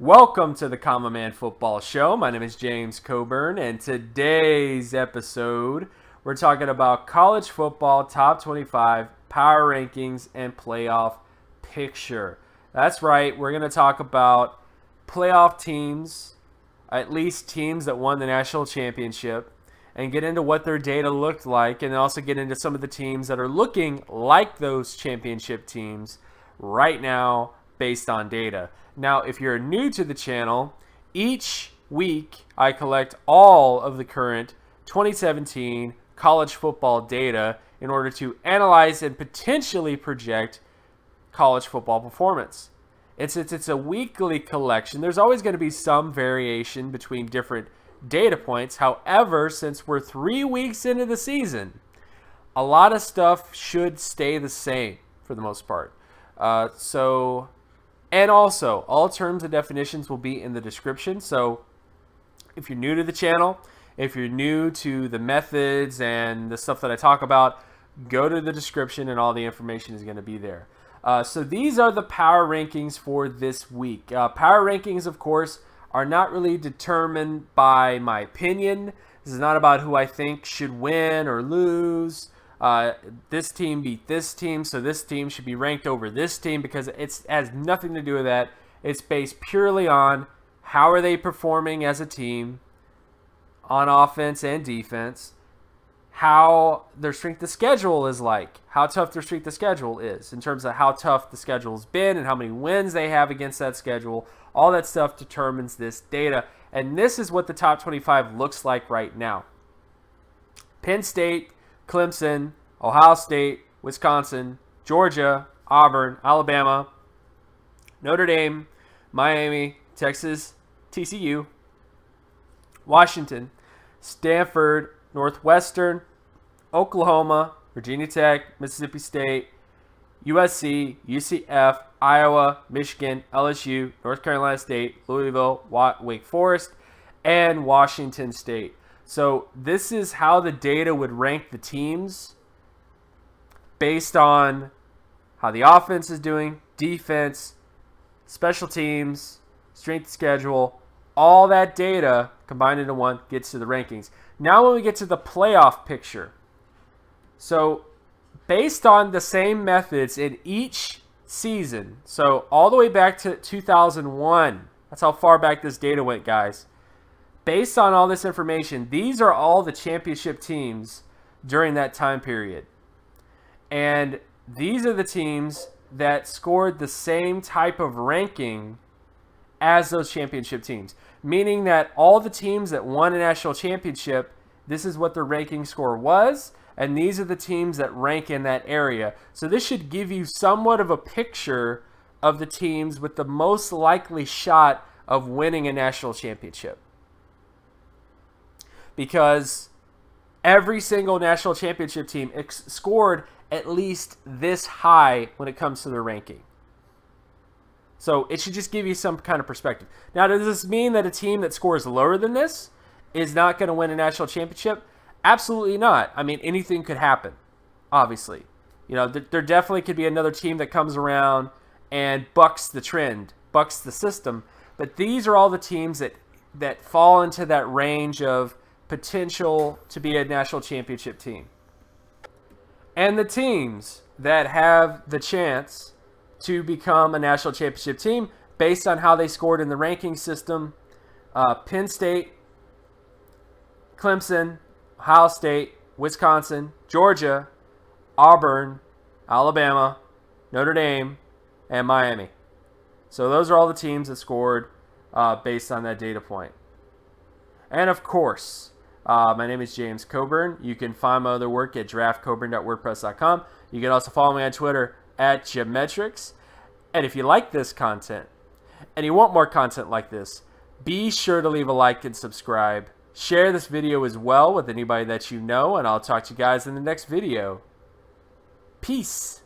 Welcome to the Common Man Football Show. My name is James Coburn, and today's episode, we're talking about college football top 25, power rankings, and playoff picture. That's right, we're going to talk about playoff teams, at least teams that won the national championship, and get into what their data looked like, and also get into some of the teams that are looking like those championship teams right now based on data. Now, if you're new to the channel, each week I collect all of the current 2017 college football data in order to analyze and potentially project college football performance. It's a weekly collection. There's always going to be some variation between different data points. However, since we're 3 weeks into the season, a lot of stuff should stay the same for the most part. And also, all terms and definitions will be in the description. So if you're new to the channel, if you're new to the methods and the stuff that I talk about, go to the description and all the information is going to be there. So these are the power rankings for this week. Power rankings, of course, are not really determined by my opinion. This is not about who I think should win or lose. This team beat this team, so this team should be ranked over this team, because it has nothing to do with that. It's based purely on how are they performing as a team on offense and defense, how their strength of schedule is like, how tough their strength of schedule is in terms of how tough the schedule's been and how many wins they have against that schedule. All that stuff determines this data, and this is what the top 25 looks like right now. Penn State, Clemson, Ohio State, Wisconsin, Georgia, Auburn, Alabama, Notre Dame, Miami, Texas, TCU, Washington, Stanford, Northwestern, Oklahoma, Virginia Tech, Mississippi State, USC, UCF, Iowa, Michigan, LSU, North Carolina State, Louisville, Wake Forest, and Washington State. So this is how the data would rank the teams based on how the offense is doing, defense, special teams, strength of schedule. All that data combined into one gets to the rankings. Now when we get to the playoff picture, so based on the same methods in each season, so all the way back to 2001, that's how far back this data went, guys. Based on all this information, these are all the championship teams during that time period. And these are the teams that scored the same type of ranking as those championship teams. Meaning that all the teams that won a national championship, this is what their ranking score was. And these are the teams that rank in that area. So this should give you somewhat of a picture of the teams with the most likely shot of winning a national championship. Because every single national championship team scored at least this high when it comes to their ranking. So it should just give you some kind of perspective. Now, does this mean that a team that scores lower than this is not going to win a national championship? Absolutely not. I mean, anything could happen, obviously. You know, there definitely could be another team that comes around and bucks the trend, bucks the system. But these are all the teams that fall into that range of potential to be a national championship team. And the teams that have the chance to become a national championship team based on how they scored in the ranking system: Penn State, Clemson, Ohio State, Wisconsin, Georgia, Auburn, Alabama, Notre Dame, and Miami. So those are all the teams that scored based on that data point. And of course, my name is James Coburn. You can find my other work at draftcoburn.wordpress.com. You can also follow me on Twitter at Geometrics. And if you like this content and you want more content like this, be sure to leave a like and subscribe. Share this video as well with anybody that you know, and I'll talk to you guys in the next video. Peace.